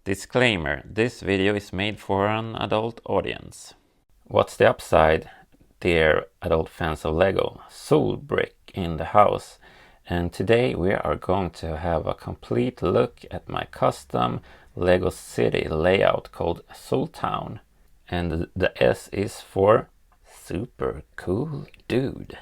Disclaimer, this video is made for an adult audience. What's the upside, dear adult fans of Lego? Soul Brick in the house. And today we are going to have a complete look at my custom Lego City layout called Soul Town. And the S is for super cool dude.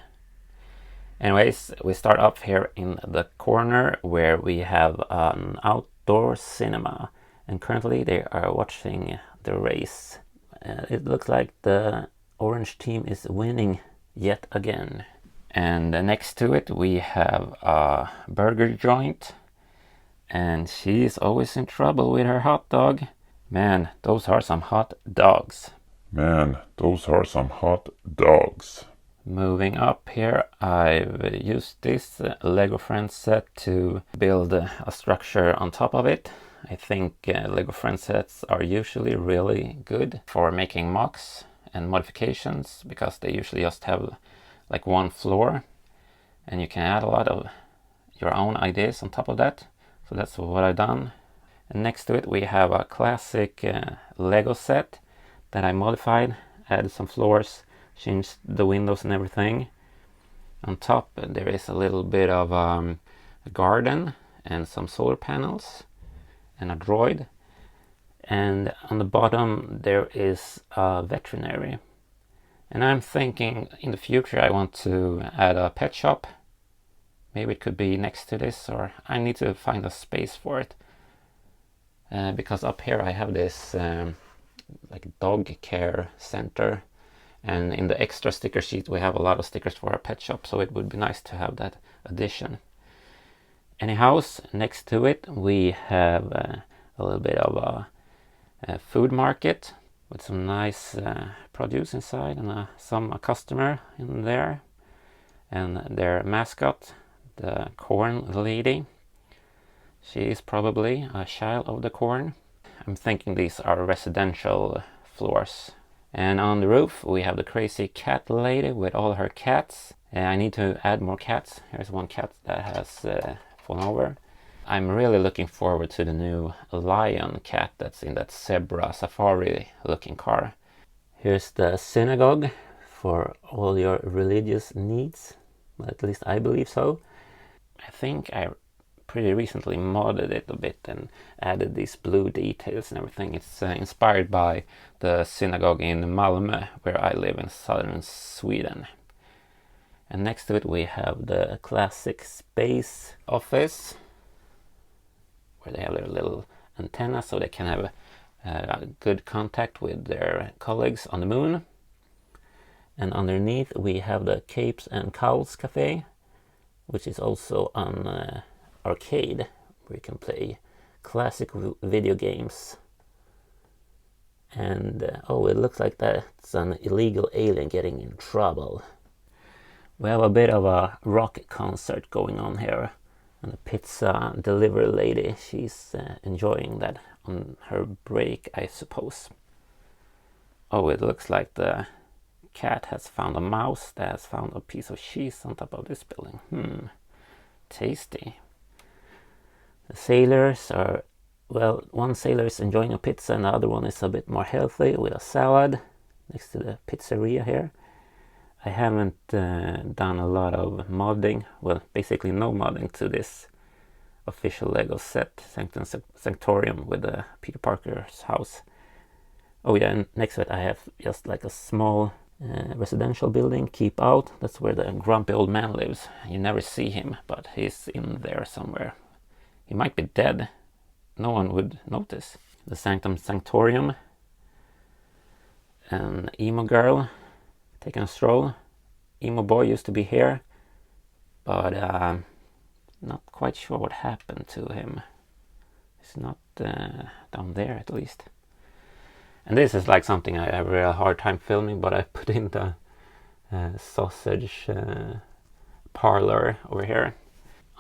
Anyways, we start off here in the corner where we have an outdoor cinema. And currently they are watching the race. It looks like the orange team is winning yet again. And next to it we have a burger joint. And she's always in trouble with her hot dog. Man, those are some hot dogs. Moving up here, I've used this Lego Friends set to build a structure on top of it. I think Lego Friends sets are usually really good for making mocks and modifications because they usually just have like one floor and you can add a lot of your own ideas on top of that. So that's what I've done. And next to it we have a classic Lego set that I modified, added some floors, changed the windows and everything. On top there is a little bit of a garden and some solar panels and a droid. And on the bottom there is a veterinary. And I'm thinking in the future I want to add a pet shop. Maybe it could be next to this, or I need to find a space for it. Because up here I have this like dog care center, and in the extra sticker sheet we have a lot of stickers for our pet shop, so it would be nice to have that addition. Anyhow, next to it we have a little bit of a food market with some nice produce inside, and a customer in there, and their mascot, the corn lady. She is probably a child of the corn. I'm thinking these are residential floors. And on the roof we have the crazy cat lady with all her cats. I need to add more cats. Here's one cat that has fallen over. I'm really looking forward to the new lion cat that's in that zebra safari looking car. Here's the synagogue for all your religious needs. Well, at least I believe so. I think I pretty recently modded it a bit and added these blue details and everything. It's inspired by the synagogue in Malmö, where I live in southern Sweden. And next to it we have the classic space office, where they have their little antenna so they can have good contact with their colleagues on the moon. And underneath we have the Capes and Cowls Cafe, which is also an arcade where you can play classic video games. And oh, it looks like that's an illegal alien getting in trouble. We have a bit of a rock concert going on here, and the pizza delivery lady, she's enjoying that on her break, I suppose. Oh, it looks like the cat has found a mouse that has found a piece of cheese on top of this building. Tasty. The sailors are, well, one sailor is enjoying a pizza and the other one is a bit more healthy with a salad next to the pizzeria here. I haven't done a lot of modding, well, basically no modding to this official Lego set, Sanctum Sanctorium with Peter Parker's house. Oh yeah, and next to it I have just like a small residential building, Keep Out. That's where the grumpy old man lives. You never see him, but he's in there somewhere. He might be dead. No one would notice. The Sanctum Sanctorium. An emo girl taking a stroll. Emo boy used to be here, but not quite sure what happened to him. He's not down there, at least. And this is like something I have a real hard time filming, but I put in the sausage parlor over here.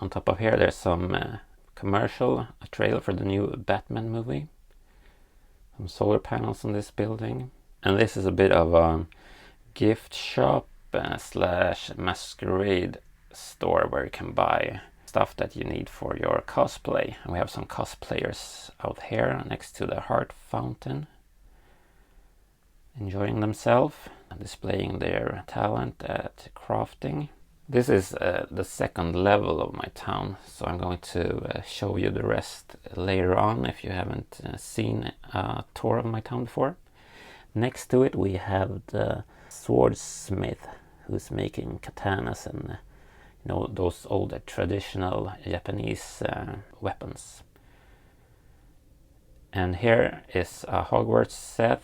On top of here there's some commercial, a trailer for the new Batman movie. Some solar panels on this building. And this is a bit of a gift shop slash masquerade store where you can buy stuff that you need for your cosplay. And we have some cosplayers out here next to the heart fountain, enjoying themselves and displaying their talent at crafting. This is the second level of my town, so I'm going to show you the rest later on if you haven't seen a tour of my town before. Next to it we have the swordsmith who's making katanas and those old traditional Japanese weapons. And here is a Hogwarts set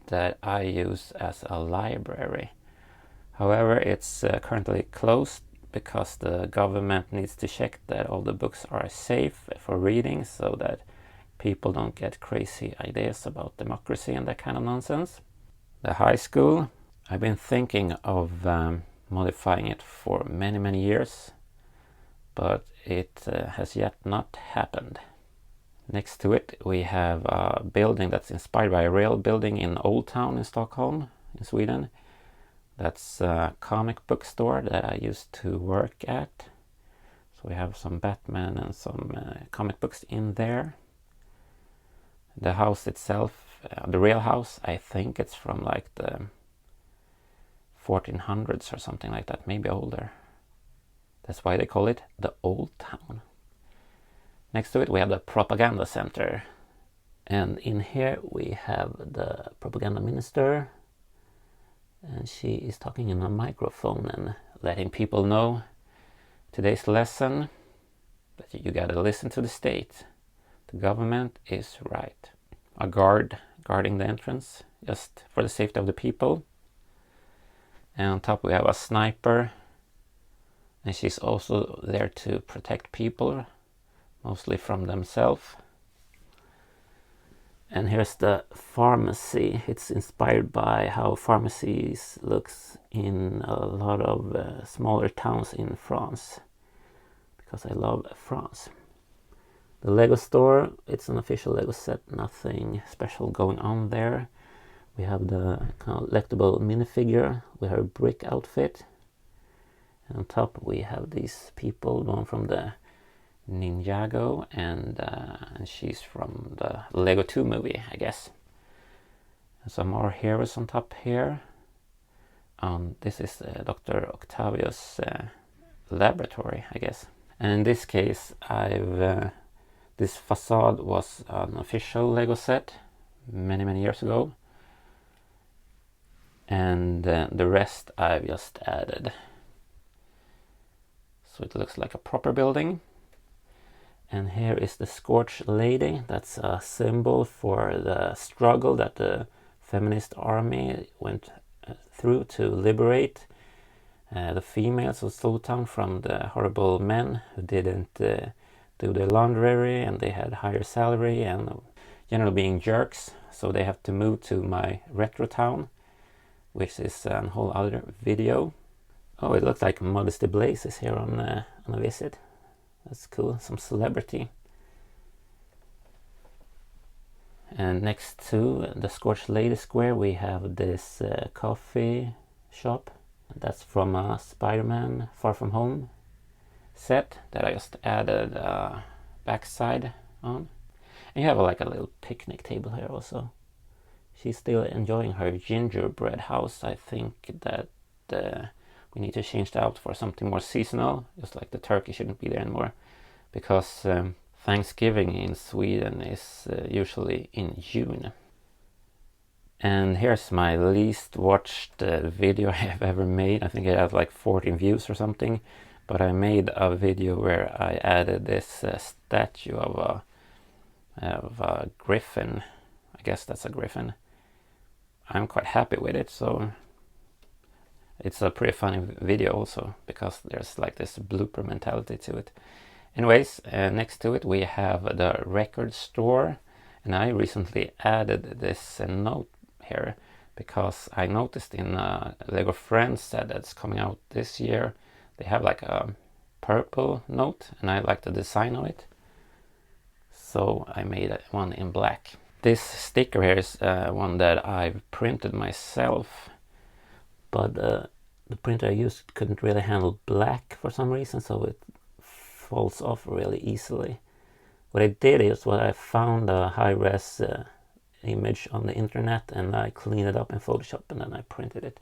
that I use as a library. However, it's currently closed because the government needs to check that all the books are safe for reading so that people don't get crazy ideas about democracy and that kind of nonsense. The high school, I've been thinking of modifying it for many years, but it has yet not happened. Next to it we have a building that's inspired by a real building in Oaktown in Stockholm, in Sweden. That's a comic book store that I used to work at. So we have some Batman and some comic books in there. The house itself, the real house, I think it's from like the 1400s or something like that, maybe older. That's why they call it the Old Town. Next to it we have the propaganda center. And in here we have the propaganda minister. And she is talking in a microphone and letting people know today's lesson that you gotta listen to the state. The government is right. A guard guarding the entrance just for the safety of the people. And on top we have a sniper. And she's also there to protect people, mostly from themselves. And here's the pharmacy. It's inspired by how pharmacies looks in a lot of smaller towns in France, because I love France. The Lego store, it's an official Lego set, nothing special going on there. We have the collectible minifigure with her brick outfit. And on top we have these people, one from the Ninjago and she's from the Lego 2 movie, I guess. And some more heroes on top here. This is Dr. Octavius Laboratory, I guess. And in this case, this facade was an official Lego set many years ago. And the rest I've just added. So it looks like a proper building. And here is the Scorched Lady. That's a symbol for the struggle that the feminist army went through to liberate the females of Slotown from the horrible men who didn't do their laundry, and they had higher salary and generally being jerks. So they have to move to my retro town, which is a whole other video. Oh, it looks like Modesty Blaze is here on a visit. That's cool, some celebrity. And next to the Scorched Lady Square we have this coffee shop. That's from a Spider-Man Far From Home set that I just added a backside on. And you have like a little picnic table here also. She's still enjoying her gingerbread house. I think that we need to change that out for something more seasonal, just like the turkey shouldn't be there anymore, because Thanksgiving in Sweden is usually in June. And here's my least watched video I have ever made. I think it has like 14 views or something, but I made a video where I added this statue of a griffin. I guess that's a griffin. I'm quite happy with it, so it's a pretty funny video also, because there's like this blooper mentality to it. Anyways, next to it we have the record store, and I recently added this note here because I noticed in Lego Friends set that's coming out this year, they have like a purple note, and I like the design of it, so I made one in black. This sticker here is one that I've printed myself, but the printer I used couldn't really handle black for some reason, so it falls off really easily. What I did is I found a high-res image on the internet, and I cleaned it up in Photoshop, and then I printed it.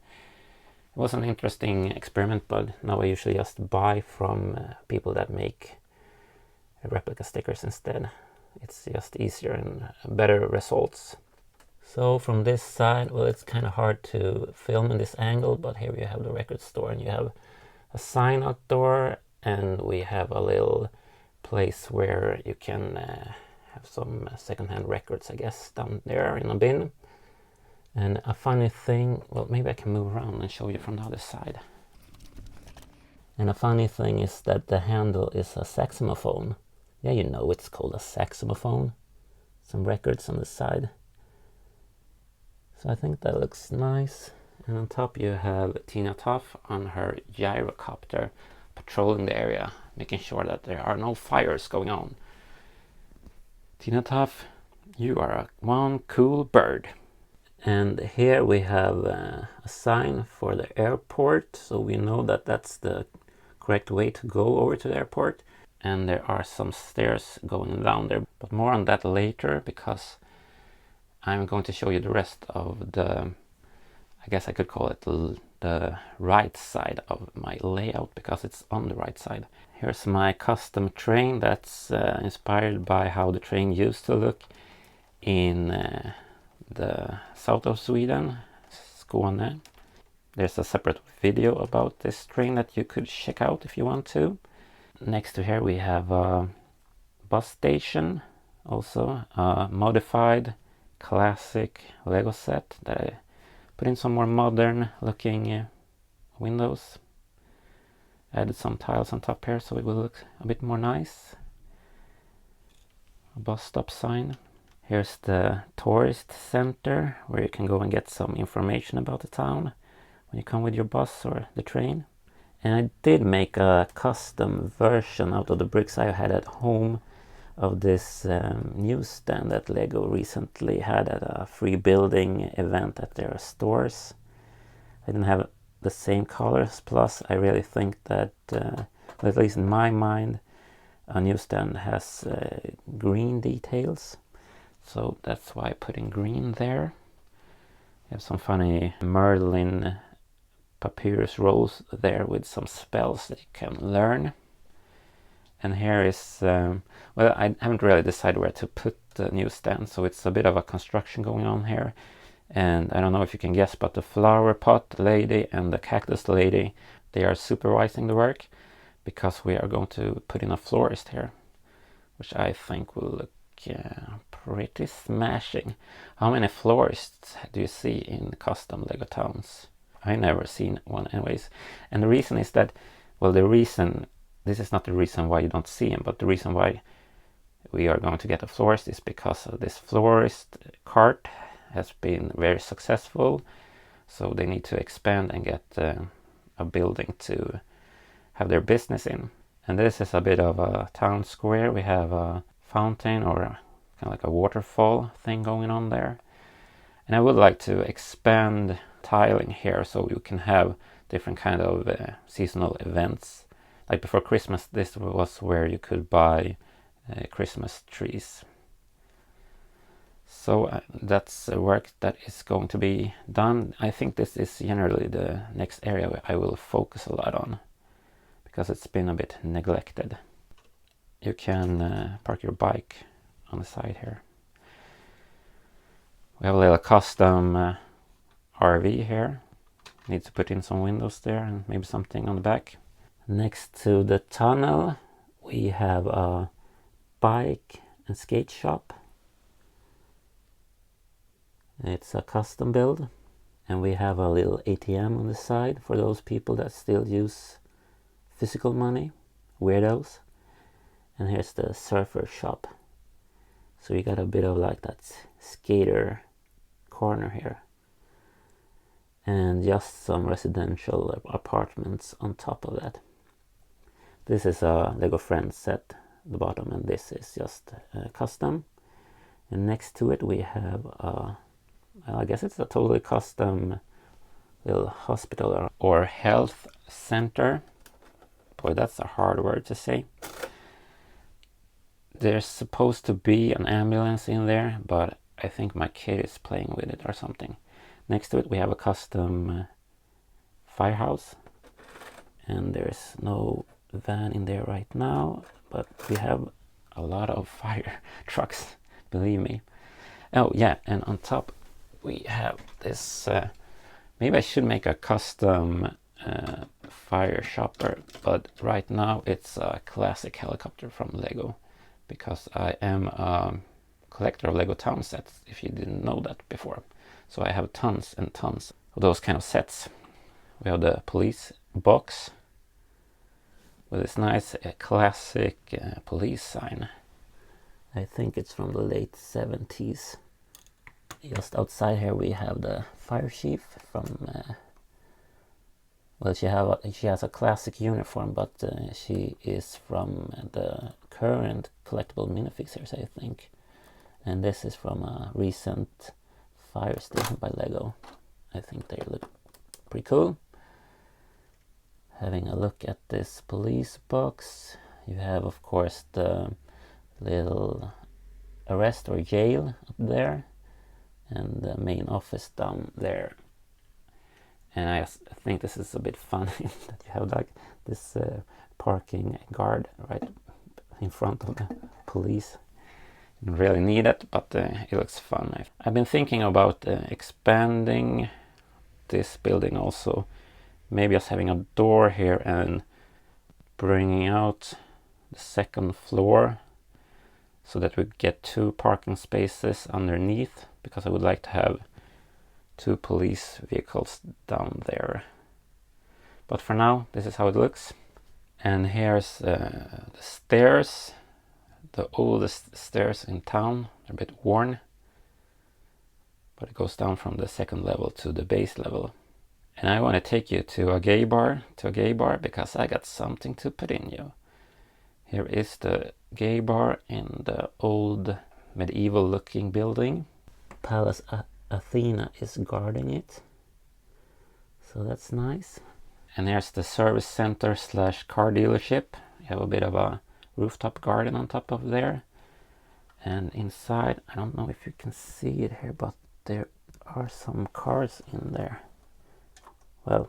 It was an interesting experiment, but now I usually just buy from people that make replica stickers instead. It's just easier and better results. So from this side, well, it's kind of hard to film in this angle, but here you have the record store, and you have a sign outdoor, and we have a little place where you can have some secondhand records, I guess, down there in a bin. And a funny thing, well, maybe I can move around and show you from the other side. And a funny thing is that the handle is a saxophone. Yeah, you know it's called a saxophone. Some records on the side. So I think that looks nice. And on top you have Tina Tuff on her gyrocopter patrolling the area, making sure that there are no fires going on. Tina Tuff, you are one cool bird. And here we have a sign for the airport, so we know that that's the correct way to go over to the airport. And there are some stairs going down there, but more on that later, because I'm going to show you the rest of the, I guess I could call it the right side of my layout, because it's on the right side. Here's my custom train that's inspired by how the train used to look in the south of Sweden, Skåne. There's a separate video about this train that you could check out if you want to. Next to here we have a bus station, also a modified classic Lego set that I put in some more modern looking windows. Added some tiles on top here so it will look a bit more nice. A bus stop sign. Here's the tourist center where you can go and get some information about the town when you come with your bus or the train. And I did make a custom version out of the bricks I had at home of this newsstand that Lego recently had at a free building event at their stores. I didn't have the same colors, plus I really think that, at least in my mind, a newsstand has green details. So that's why I put in green there. You have some funny Merlin papyrus rolls there with some spells that you can learn. And here is, well, I haven't really decided where to put the newsstand, so it's a bit of a construction going on here. And I don't know if you can guess, but the flower pot lady and the cactus lady, they are supervising the work, because we are going to put in a florist here, which I think will look pretty smashing. How many florists do you see in custom Lego towns? I never seen one anyways. And the reason is that, well, this is not the reason why you don't see him, but the reason why we are going to get a florist is because of this florist cart has been very successful. So they need to expand and get a building to have their business in. And this is a bit of a town square. We have a fountain or kind of like a waterfall thing going on there. And I would like to expand tiling here so you can have different kind of seasonal events. Like before Christmas, this was where you could buy Christmas trees. So that's work that is going to be done. I think this is generally the next area where I will focus a lot on, because it's been a bit neglected. You can park your bike on the side here. We have a little custom RV here. Need to put in some windows there and maybe something on the back. Next to the tunnel we have a bike and skate shop. It's a custom build, and we have a little ATM on the side for those people that still use physical money, weirdos. And here's the surfer shop. So you got a bit of like that skater corner here. And just some residential apartments on top of that. This is a Lego Friends set, the bottom, and this is just custom. And next to it we have I guess it's a totally custom little hospital or health center. Boy, that's a hard word to say. There's supposed to be an ambulance in there, but I think my kid is playing with it or something. Next to it we have a custom firehouse, and there's no van in there right now, but we have a lot of fire trucks, believe me. Oh yeah, and on top we have this, maybe I should make a custom fire shopper, but right now it's a classic helicopter from Lego, because I am a collector of Lego town sets, if you didn't know that before. So I have tons and tons of those kind of sets. We have the police box with this nice classic police sign. I think it's from the late 70s. Just outside here we have the fire chief from well, she has a classic uniform, but she is from the current collectible minifigures, I think. And this is from a recent fire station by Lego. I think they look pretty cool. Having a look at this police box, you have of course the little arrest or jail up there, and the main office down there. And I think this is a bit funny that you have like this parking guard right in front of the police. You don't really need it, but it looks fun. I've been thinking about expanding this building also. Maybe just having a door here and bringing out the second floor so that we get 2 parking spaces underneath, because I would like to have 2 police vehicles down there. But for now, this is how it looks. And here's the stairs, the oldest stairs in town. They're a bit worn, but it goes down from the 2nd level to the base level. And I want to take you to a gay bar, because I got something to put in you. Here is the gay bar in the old medieval looking building. Palace Athena is guarding it, so that's nice. And here's the service center / car dealership. You have a bit of a rooftop garden on top of there. And inside, I don't know if you can see it here, but there are some cars in there. Well,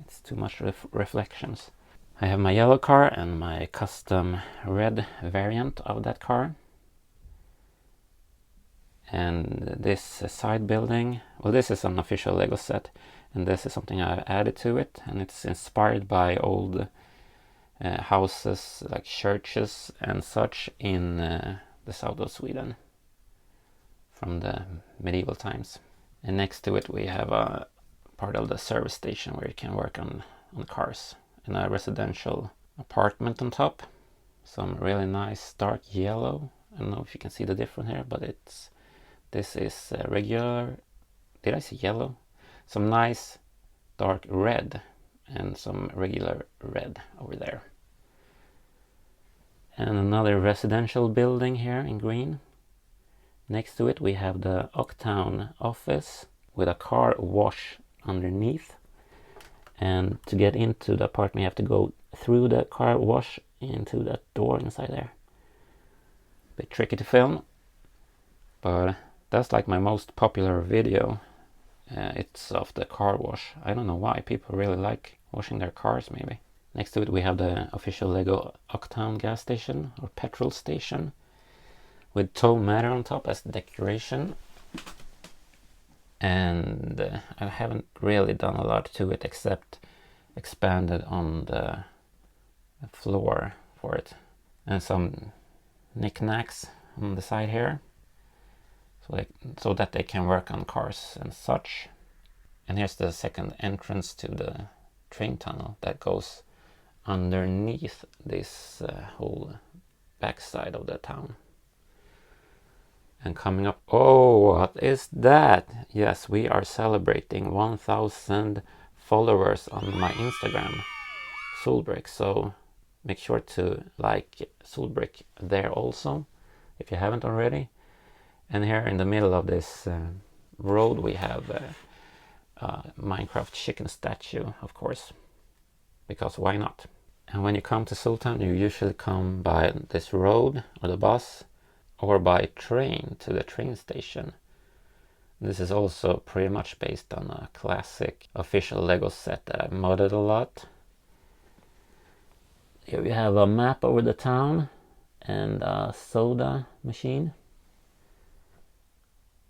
it's too much reflections. I have my yellow car and my custom red variant of that car. And this side building, well, this is an official Lego set, and this is something I've added to it, and it's inspired by old houses like churches and such in the south of Sweden from the medieval times. And next to it we have a part of the service station where you can work on cars, and a residential apartment on top. Some really nice dark yellow. I don't know if you can see the difference here, but this is regular. Did I say yellow? Some nice dark red and some regular red over there. And another residential building here in green. Next to it we have the Oaktown Office with a car wash underneath. And to get into the apartment you have to go through the car wash into that door inside there. Bit tricky to film, but that's like my most popular video. It's of the car wash. I don't know why, people really like washing their cars maybe. Next to it we have the official Lego Oaktown gas station or petrol station with tow matter on top as decoration. And I haven't really done a lot to it except expanded on the floor for it. And some knickknacks on the side here, so that they can work on cars and such. And here's the second entrance to the train tunnel that goes underneath this whole backside of the town. And coming up, oh, what is that? Yes, we are celebrating 1,000 followers on my Instagram, Solbrick. So make sure to like Solbrick there also, if you haven't already. And here in the middle of this road we have a Minecraft chicken statue, of course, because why not? And when you come to Sultan, you usually come by this road or the bus or by train to the train station. This is also pretty much based on a classic official Lego set that I modded a lot. Here we have a map over the town and a soda machine.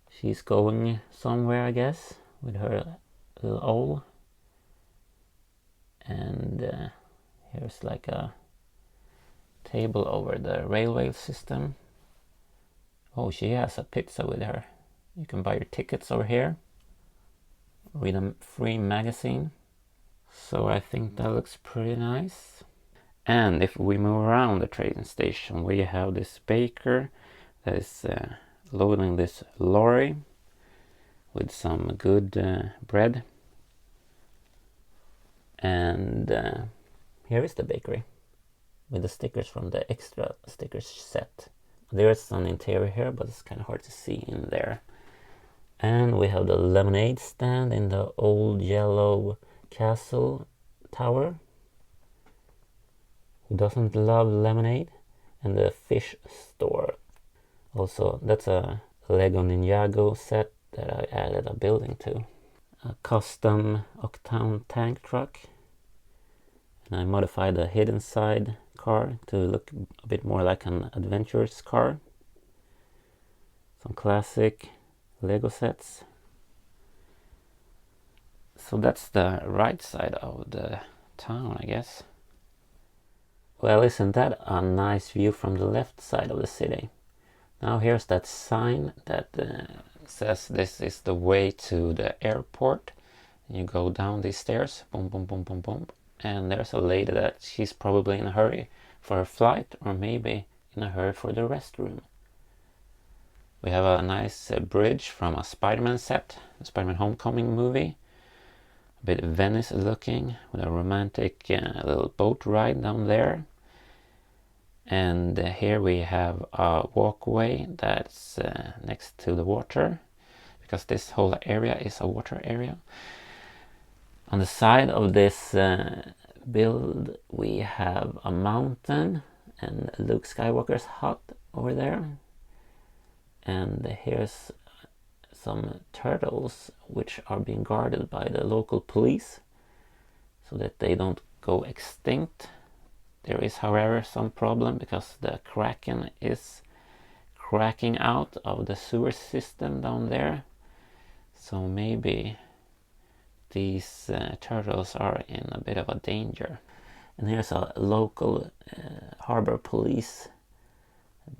She's going somewhere, I guess, with her little owl. And here's like a table over the railway system. Oh, she has a pizza with her. You can buy your tickets over here. Read a free magazine. So I think that looks pretty nice. And if we move around the train station, we have this baker that is loading this lorry with some good bread. And here is the bakery with the stickers from the extra stickers set. There is an interior here, but it's kind of hard to see in there. And we have the lemonade stand in the old yellow castle tower. Who doesn't love lemonade? And the fish store. Also, that's a Lego Ninjago set that I added a building to. A custom Oaktown tank truck. And I modified the hidden side car to look a bit more like an adventurous car. Some classic Lego sets. So that's the right side of the town, I guess. Well, isn't that a nice view from the left side of the city? Now here's that sign that says this is the way to the airport. You go down these stairs, boom, boom, boom, boom, boom. And there's a lady that she's probably in a hurry for her flight, or maybe in a hurry for the restroom. We have a nice bridge from a Spider-Man set, a Spider-Man Homecoming movie. A bit Venice looking, with a romantic little boat ride down there. And here we have a walkway that's next to the water, because this whole area is a water area. On the side of this build we have a mountain and Luke Skywalker's hut over there. And here's some turtles which are being guarded by the local police so that they don't go extinct. There is, however, some problem because the Kraken is cracking out of the sewer system down there. So maybe these turtles are in a bit of a danger. And here's a local harbor police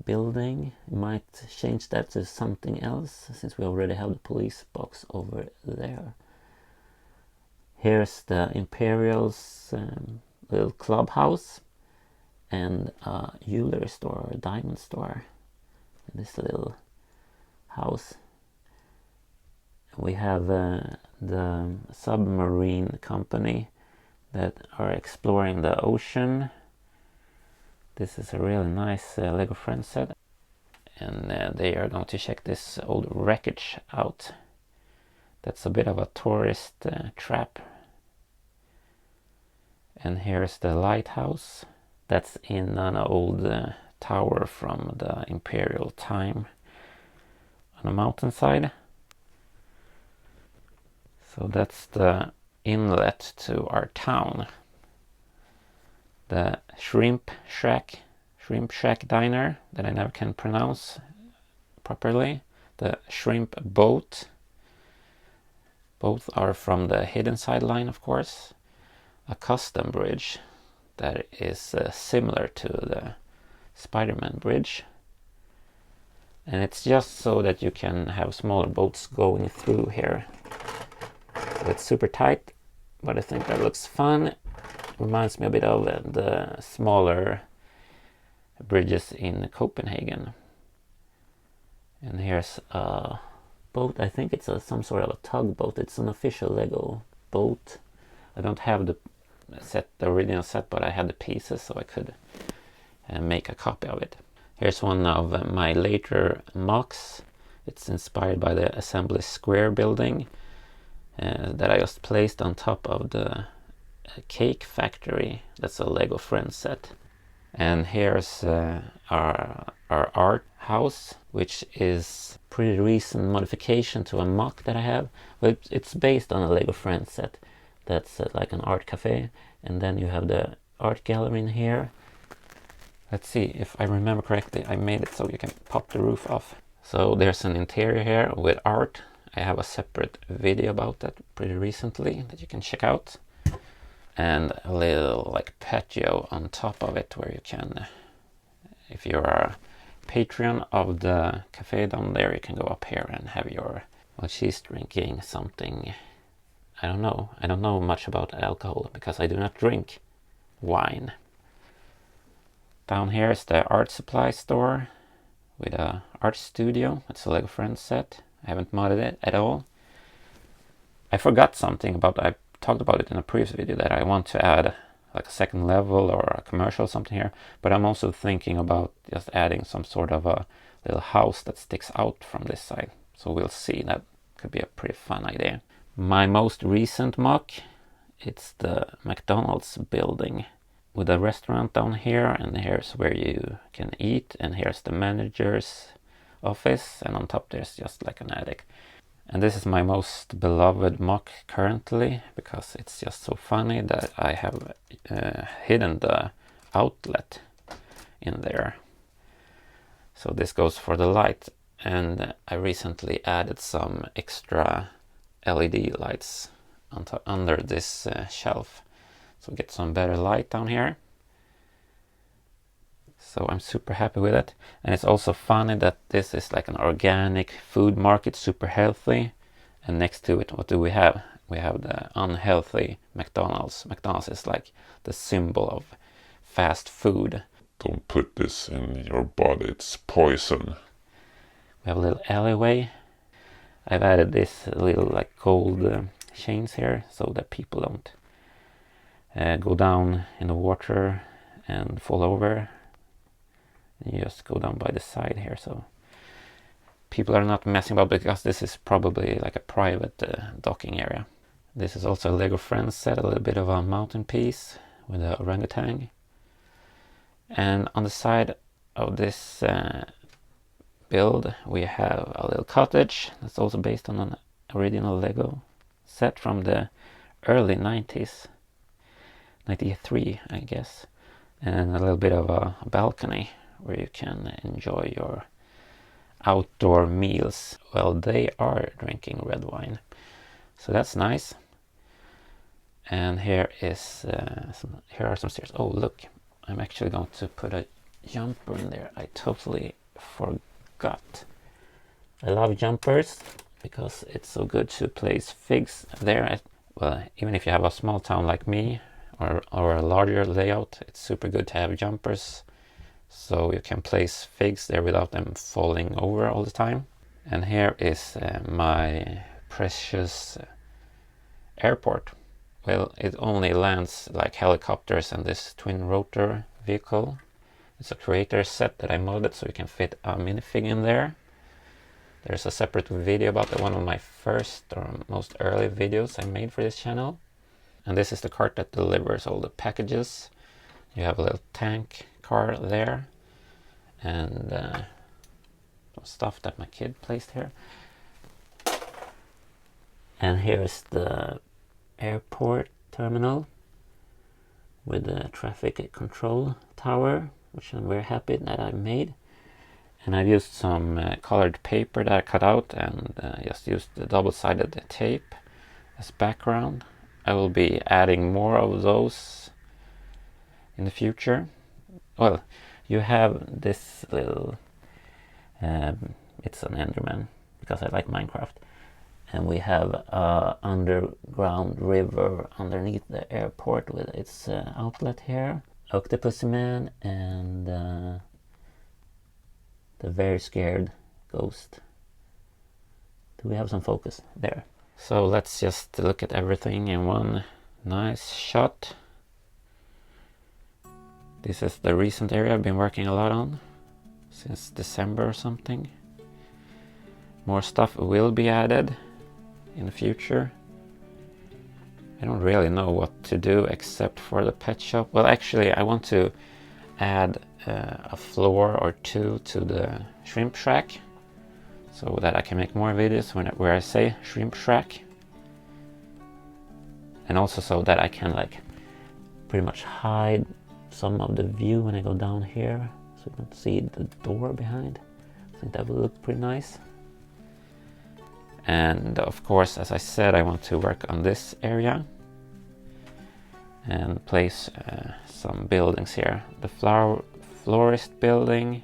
building. We might change that to something else since we already have the police box over there. Here's the Imperial's little clubhouse and a jewelry store, or diamond store in this little house. We have the submarine company that are exploring the ocean. This is a really nice Lego Friends set, and they are going to check this old wreckage out. That's a bit of a tourist trap. And here's the Lighthouse. That's in an old tower from the Imperial time on a mountainside. So that's the inlet to our town. The Shrimp Shack Diner that I never can pronounce properly. The Shrimp Boat. Both are from the Hidden Side line, of course. A custom bridge that is similar to the Spider-Man bridge. And it's just so that you can have smaller boats going through here. So it's super tight, but I think that looks fun. Reminds me a bit of the smaller bridges in Copenhagen. And here's a boat. I think it's some sort of a tugboat. It's an official Lego boat. I don't have the original set, but I had the pieces, so I could make a copy of it. Here's one of my later mocks. It's inspired by the Assembly Square building that I just placed on top of the a cake factory. That's a Lego Friends set. And here's our art house, which is pretty recent modification to a mock that I have. Well, it's based on a Lego Friends set. That's like an art cafe. And then you have the art gallery in here. Let's see, if I remember correctly, I made it so you can pop the roof off. So there's an interior here with art. I have a separate video about that pretty recently that you can check out. And a little like patio on top of it where you can, if you're a patron of the cafe down there, you can go up here and have your, well, she's drinking something. I don't know much about alcohol because I do not drink wine. Down here is the art supply store with a art studio. It's a Lego Friends set. I haven't modded it at all. I forgot something about, I talked about it in a previous video, that I want to add like a second level or a commercial or something here, but I'm also thinking about just adding some sort of a little house that sticks out from this side. So we'll see, that could be a pretty fun idea. My most recent mock, it's the McDonald's building with a restaurant down here, and here's where you can eat, and here's the manager's office, and on top there's just like an attic. And this is my most beloved mock currently, because it's just so funny that I have hidden the outlet in there. So this goes for the light, and I recently added some extra LED lights under this shelf. So get some better light down here. So I'm super happy with it. And it's also funny that this is like an organic food market, super healthy. And next to it, what do we have? We have the unhealthy McDonald's. McDonald's is like the symbol of fast food. Don't put this in your body, it's poison. We have a little alleyway. I've added this little like gold chains here so that people don't go down in the water and fall over. You just go down by the side here, so people are not messing about, because this is probably like a private docking area. This is also a Lego Friends set, a little bit of a mountain piece with a orangutan. And on the side of this build we have a little cottage that's also based on an original Lego set from the early 90s, 93 I guess, and a little bit of a balcony where you can enjoy your outdoor meals while they are drinking red wine. So that's nice. And here is here are some stairs. Oh look, I'm actually going to put a jumper in there. I totally forgot. I love jumpers because it's so good to place figs there. Well, even if you have a small town like me or a larger layout, it's super good to have jumpers, so you can place figs there without them falling over all the time. And here is my precious airport. Well, it only lands like helicopters and this twin rotor vehicle. It's a creator set that I modded so you can fit a minifig in there. There's a separate video about it, one of my first or most early videos I made for this channel. And this is the cart that delivers all the packages. You have a little tank car there, and some stuff that my kid placed here. And here's the airport terminal with the traffic control tower, which I'm very happy that I made. And I've used some colored paper that I cut out and just used the double-sided tape as background. I will be adding more of those in the future. Well, you have this little, it's an Enderman because I like Minecraft. And we have an underground river underneath the airport with its outlet here. Octopus Man and the very scared ghost. Do we have some focus there? So let's just look at everything in one nice shot. This is the recent area I've been working a lot on since December or something. More stuff will be added in the future. I don't really know what to do except for the pet shop. Well, actually, I want to add a floor or two to the shrimp shack so that I can make more videos where I say shrimp shack. And also so that I can like pretty much hide some of the view when I go down here, so you don't see the door behind. I think that will look pretty nice. And of course, as I said, I want to work on this area and place some buildings here. The florist building,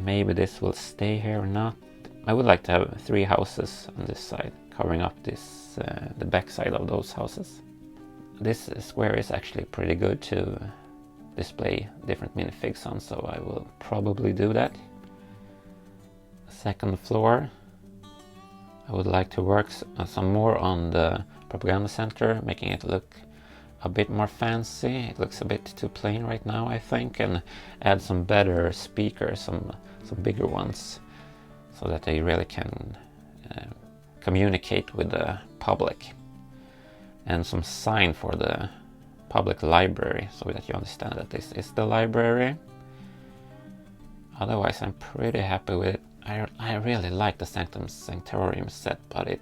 maybe this will stay here or not. I would like to have 3 houses on this side, covering up this the back side of those houses. This square is actually pretty good to display different minifigs on, so I will probably do that. Second floor, I would like to work some more on the propaganda center, making it look a bit more fancy. It looks a bit too plain right now, I think, and add some better speakers, some bigger ones, so that they really can communicate with the public. And some sign for the public library, so that you understand that this is the library. Otherwise, I'm pretty happy with it. I really like the Sanctum Sanctorum set, but it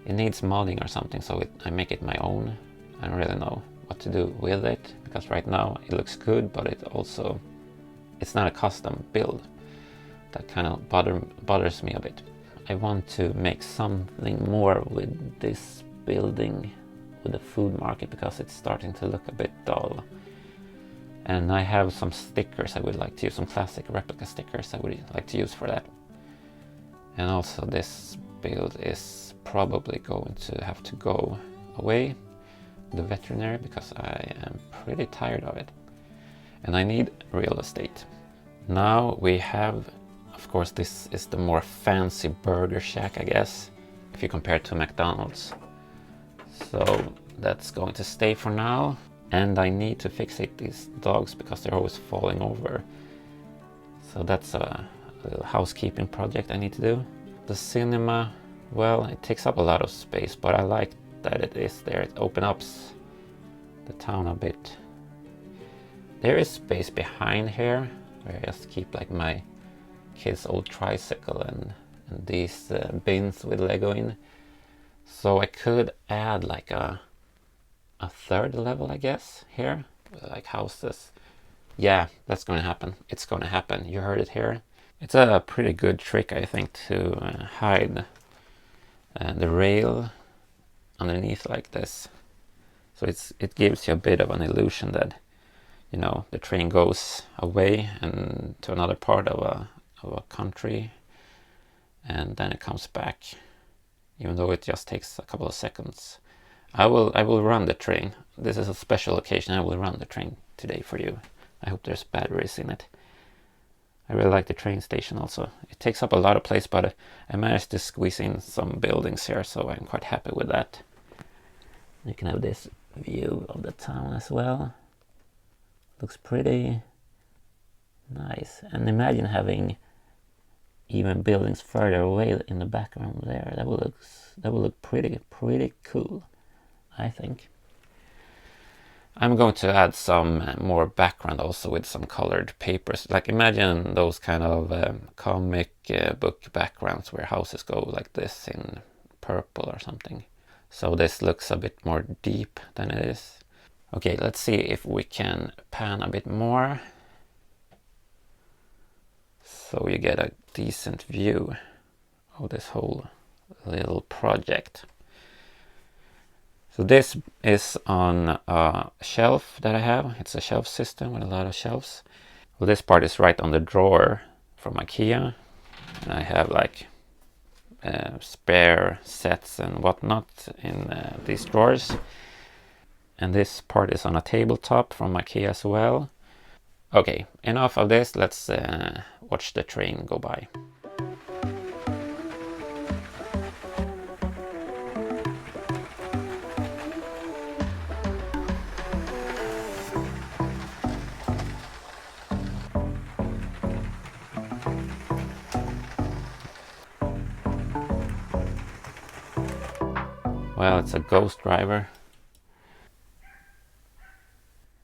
needs modding or something, so I make it my own. I don't really know what to do with it, because right now it looks good, but it's not a custom build. That kind of bothers me a bit. I want to make something more with this building, with the food market, because it's starting to look a bit dull. And I have some stickers I would like to use, some classic replica stickers I would like to use for that. And also this build is probably going to have to go away, the veterinary, because I am pretty tired of it. And I need real estate. Now we have, of course, this is the more fancy burger shack, I guess, if you compare it to McDonald's. So that's going to stay for now. And I need to fixate these dogs because they're always falling over. So that's a little housekeeping project I need to do. The cinema, well, it takes up a lot of space, but I like that it is there. It opens up the town a bit. There is space behind here where I just keep like my kid's old tricycle and these bins with Lego in. So I could add like a third level, I guess, here, with like houses. Yeah, that's going to happen. It's going to happen. You heard it here. It's a pretty good trick, I think, to hide the rail underneath like this. So it gives you a bit of an illusion that, you know, the train goes away and to another part of a country, and then it comes back, even though it just takes a couple of seconds. I will run the train. This is a special occasion. I will run the train today for you. I hope there's batteries in it. I really like the train station also. It takes up a lot of place, but I managed to squeeze in some buildings here, so I'm quite happy with that. You can have this view of the town as well. Looks pretty nice. And imagine having even buildings further away in the background there. That will look pretty cool, I think. I'm going to add some more background also with some colored papers. Like imagine those kind of comic book backgrounds where houses go like this in purple or something. So this looks a bit more deep than it is. Okay, let's see if we can pan a bit more, so you get a decent view of this whole little project. So this is on a shelf that I have. It's a shelf system with a lot of shelves. Well, this part is right on the drawer from IKEA. And I have like spare sets and whatnot in these drawers. And this part is on a tabletop from IKEA as well. Okay, enough of this. Let's watch the train go by. Well, it's a ghost driver.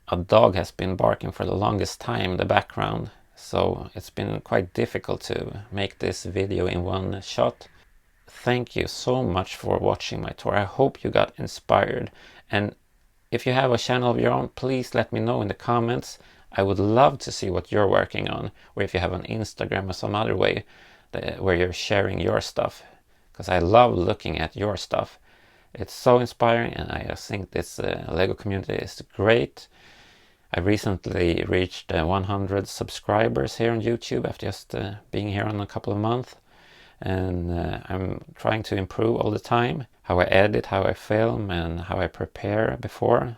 A dog has been barking for the longest time in the background, so it's been quite difficult to make this video in one shot. Thank you so much for watching my tour. I hope you got inspired, and if you have a channel of your own, please let me know in the comments. I would love to see what you're working on, or if you have an Instagram or some other way where you're sharing your stuff, because I love looking at your stuff. It's so inspiring, and I just think this Lego community is great. I recently reached 100 subscribers here on YouTube after just being here on a couple of months. And I'm trying to improve all the time. How I edit, how I film, and how I prepare before.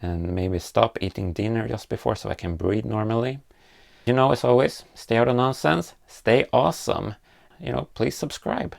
And maybe stop eating dinner just before so I can breathe normally. You know, as always, stay out of nonsense, stay awesome. You know, please subscribe.